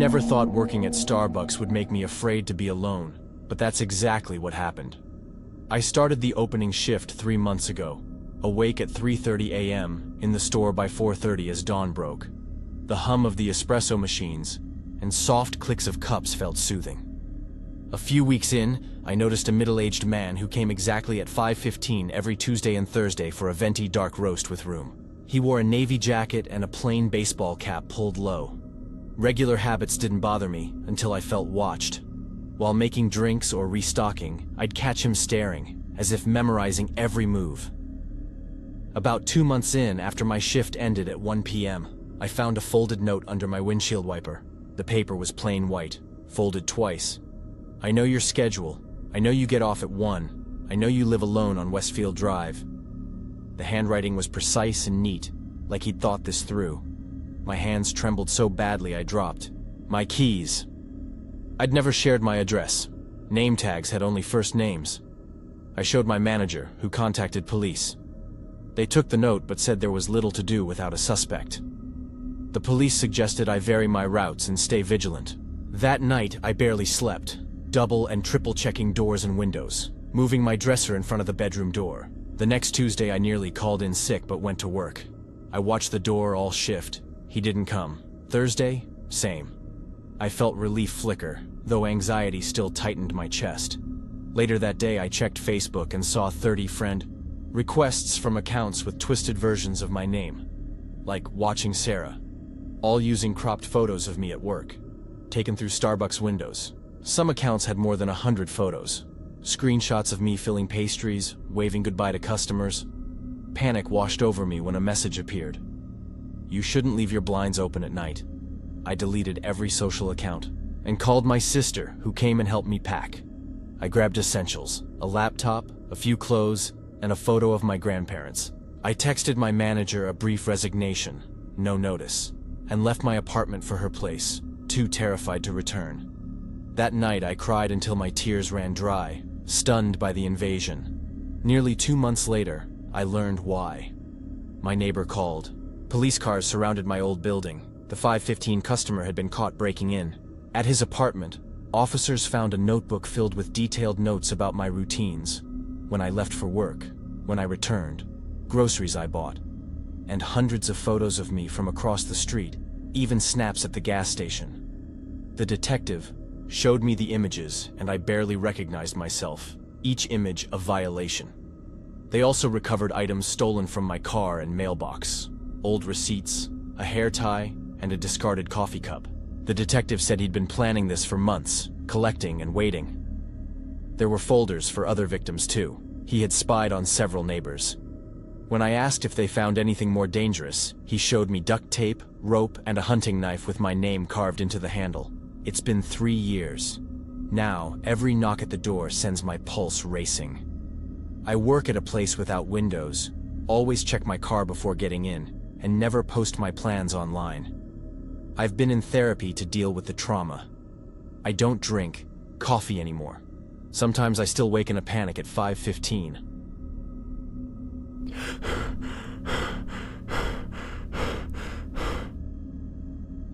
never thought working at Starbucks would make me afraid to be alone, but that's exactly what happened. I started the opening shift 3 months ago, awake at 3:30 a.m., in the store by 4:30 as dawn broke. The hum of the espresso machines and soft clicks of cups felt soothing. A few weeks in, I noticed a middle-aged man who came exactly at 5:15 every Tuesday and Thursday for a venti dark roast with room. He wore a navy jacket and a plain baseball cap pulled low. Regular habits didn't bother me until I felt watched. While making drinks or restocking, I'd catch him staring, as if memorizing every move. About 2 months in, after my shift ended at 1 p.m., I found a folded note under my windshield wiper. The paper was plain white, folded twice. "I know your schedule. I know you get off at 1. I know you live alone on Westfield Drive." The handwriting was precise and neat, like he'd thought this through. My hands trembled so badly I dropped. My keys. I'd never shared my address. Name tags had only first names. I showed my manager, who contacted police. They took the note but said there was little to do without a suspect. The police suggested I vary my routes and stay vigilant. That night, I barely slept, double and triple checking doors and windows, moving my dresser in front of the bedroom door. The next Tuesday, I nearly called in sick but went to work. I watched the door all shift. He didn't come. Thursday, same. I felt relief flicker, though anxiety still tightened my chest. Later that day, I checked Facebook and saw 30 friend requests from accounts with twisted versions of my name, like Watching Sarah, all using cropped photos of me at work, taken through Starbucks windows. Some accounts had more than 100 photos, screenshots of me filling pastries, waving goodbye to customers. Panic washed over me when a message appeared. "You shouldn't leave your blinds open at night." I deleted every social account and called my sister, who came and helped me pack. I grabbed essentials, a laptop, a few clothes, and a photo of my grandparents. I texted my manager a brief resignation, no notice, and left my apartment for her place, too terrified to return. That night I cried until my tears ran dry, stunned by the invasion. Nearly 2 months later, I learned why. My neighbor called. Police cars surrounded my old building. The 5:15 customer had been caught breaking in. At his apartment, officers found a notebook filled with detailed notes about my routines. When I left for work, when I returned, groceries I bought, and hundreds of photos of me from across the street, even snaps at the gas station. The detective showed me the images, and I barely recognized myself, each image a violation. They also recovered items stolen from my car and mailbox, old receipts, a hair tie, and a discarded coffee cup. The detective said he'd been planning this for months, collecting and waiting. There were folders for other victims too. He had spied on several neighbors. When I asked if they found anything more dangerous, he showed me duct tape, rope, and a hunting knife with my name carved into the handle. It's been 3 years. Now, every knock at the door sends my pulse racing. I work at a place without windows, always check my car before getting in, and never post my plans online. I've been in therapy to deal with the trauma. I don't drink coffee anymore. Sometimes I still wake in a panic at 5:15.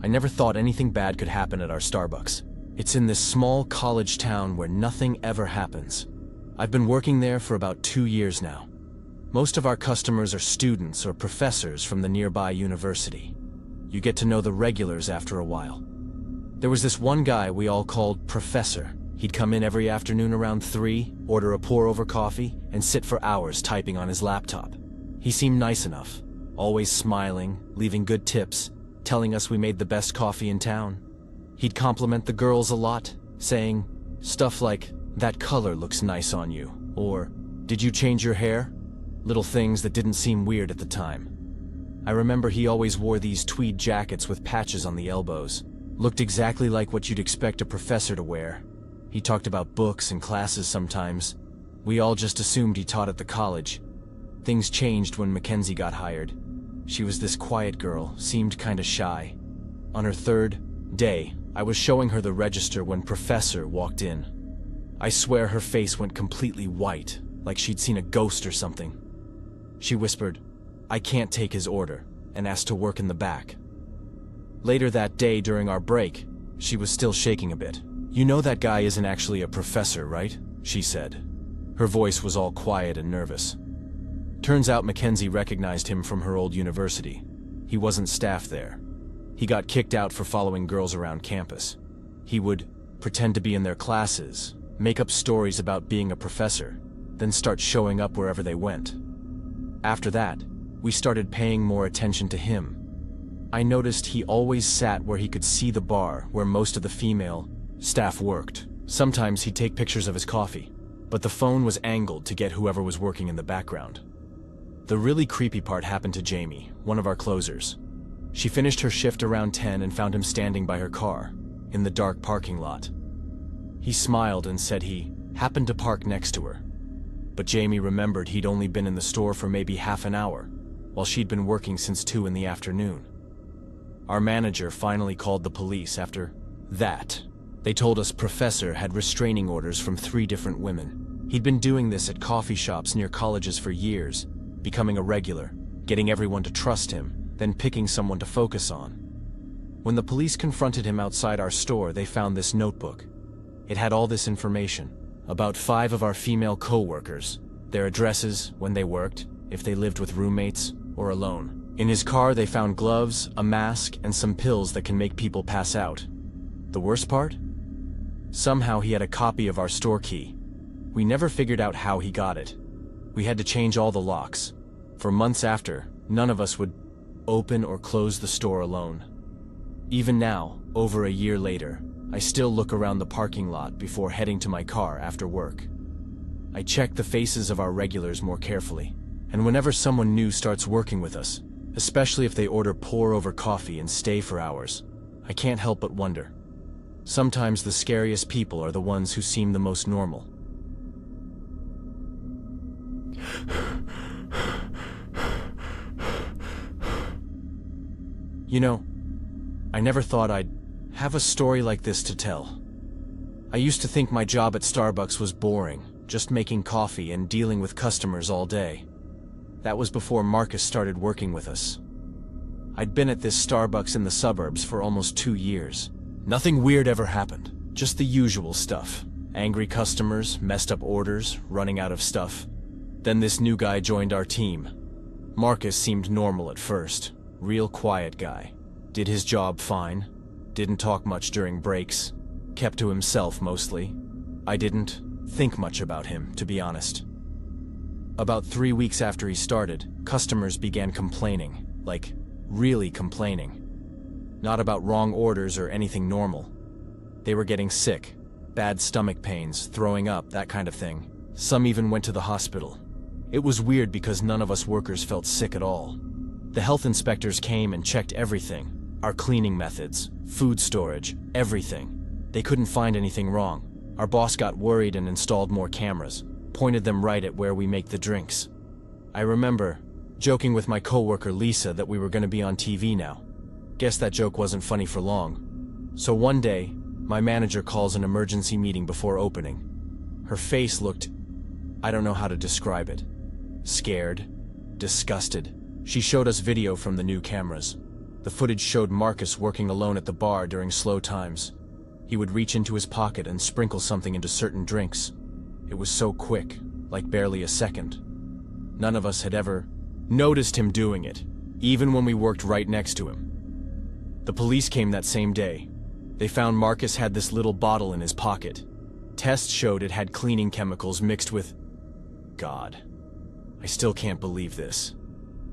I never thought anything bad could happen at our Starbucks. It's in this small college town where nothing ever happens. I've been working there for about 2 years now. Most of our customers are students or professors from the nearby university. You get to know the regulars after a while. There was this one guy we all called Professor. He'd come in every afternoon around 3, order a pour-over coffee, and sit for hours typing on his laptop. He seemed nice enough, always smiling, leaving good tips, telling us we made the best coffee in town. He'd compliment the girls a lot, saying stuff like, "That color looks nice on you," or "Did you change your hair?" Little things that didn't seem weird at the time. I remember he always wore these tweed jackets with patches on the elbows. Looked exactly like what you'd expect a professor to wear. He talked about books and classes sometimes. We all just assumed he taught at the college. Things changed when Mackenzie got hired. She was this quiet girl, seemed kinda shy. On her 3rd day, I was showing her the register when Professor walked in. I swear her face went completely white, like she'd seen a ghost or something. She whispered, "I can't take his order," and asked to work in the back. Later that day during our break, She was still shaking a bit. "You know that guy isn't actually a professor, right?" she said. Her voice was all quiet and nervous. Turns out Mackenzie recognized him from her old university. He wasn't staff there. He got kicked out for following girls around campus. He would pretend to be in their classes, make up stories about being a professor, then start showing up wherever they went. After that, we started paying more attention to him. I noticed he always sat where he could see the bar where most of the female staff worked. Sometimes he'd take pictures of his coffee, but the phone was angled to get whoever was working in the background. The really creepy part happened to Jamie, one of our closers. She finished her shift around 10 and found him standing by her car, in the dark parking lot. He smiled and said he happened to park next to her. But Jamie remembered he'd only been in the store for maybe half an hour, while she'd been working since 2 in the afternoon. Our manager finally called the police after that. They told us Professor had restraining orders from 3 different women. He'd been doing this at coffee shops near colleges for years, becoming a regular, getting everyone to trust him, then picking someone to focus on. When the police confronted him outside our store, they found this notebook. It had all this information about 5 of our female co-workers, their addresses, when they worked, if they lived with roommates or alone. In his car, they found gloves, a mask, and some pills that can make people pass out. The worst part? Somehow he had a copy of our store key. We never figured out how he got it. We had to change all the locks. For months after, none of us would open or close the store alone. Even now, over a year later, I still look around the parking lot before heading to my car after work. I check the faces of our regulars more carefully, and whenever someone new starts working with us, especially if they order pour-over coffee and stay for hours, I can't help but wonder. Sometimes the scariest people are the ones who seem the most normal. You know, I never thought I'd have a story like this to tell. I used to think my job at Starbucks was boring, just making coffee and dealing with customers all day. That was before Marcus started working with us. I'd been at this Starbucks in the suburbs for almost 2 years. Nothing weird ever happened, just the usual stuff. Angry customers, messed up orders, running out of stuff. Then this new guy joined our team. Marcus seemed normal at first, real quiet guy. Did his job fine, didn't talk much during breaks, kept to himself mostly. I didn't think much about him, to be honest. About 3 weeks after he started, customers began complaining, like really complaining. Not about wrong orders or anything normal. They were getting sick, bad stomach pains, throwing up, that kind of thing. Some even went to the hospital. It was weird because none of us workers felt sick at all. The health inspectors came and checked everything. Our cleaning methods, food storage, everything. They couldn't find anything wrong. Our boss got worried and installed more cameras, pointed them right at where we make the drinks. I remember joking with my coworker Lisa that we were going to be on TV now. Guess that joke wasn't funny for long. So one day, my manager calls an emergency meeting before opening. Her face looked, I don't know how to describe it. Scared, disgusted. She showed us video from the new cameras. The footage showed Marcus working alone at the bar during slow times. He would reach into his pocket and sprinkle something into certain drinks. It was so quick, like barely a second. None of us had ever noticed him doing it, even when we worked right next to him. The police came that same day. They found Marcus had this little bottle in his pocket. Tests showed it had cleaning chemicals mixed with... God. I still can't believe this.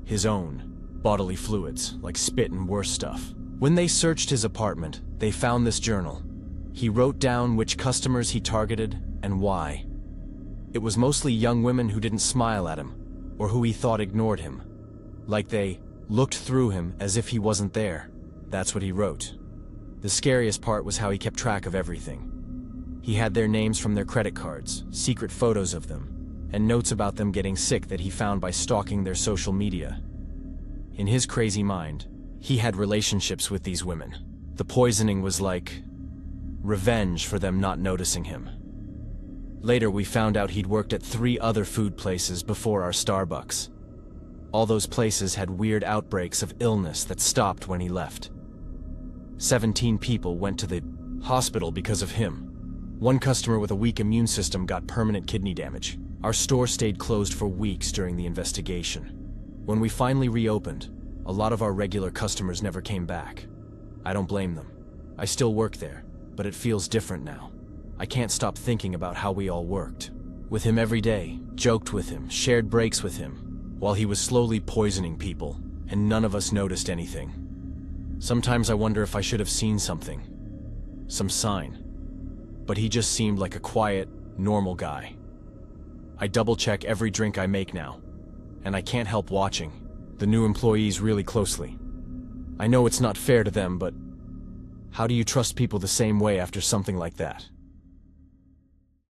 His own bodily fluids, like spit and worse stuff. When they searched his apartment, they found this journal. He wrote down which customers he targeted and why. It was mostly young women who didn't smile at him, or who he thought ignored him. Like they looked through him as if he wasn't there. That's what he wrote. The scariest part was how he kept track of everything. He had their names from their credit cards, secret photos of them, and notes about them getting sick that he found by stalking their social media. In his crazy mind, he had relationships with these women. The poisoning was like revenge for them not noticing him. Later, we found out he'd worked at 3 other food places before our Starbucks. All those places had weird outbreaks of illness that stopped when he left. 17 people went to the Hospital because of him. One customer with a weak immune system got permanent kidney damage. Our store stayed closed for weeks during the investigation. When we finally reopened, a lot of our regular customers never came back. I don't blame them. I still work there, but it feels different now. I can't stop thinking about how we all worked. With him every day, joked with him, shared breaks with him, while he was slowly poisoning people, and none of us noticed anything. Sometimes I wonder if I should have seen something. Some sign. But he just seemed like a quiet, normal guy. I double-check every drink I make now, and I can't help watching the new employees really closely. I know it's not fair to them, but how do you trust people the same way after something like that?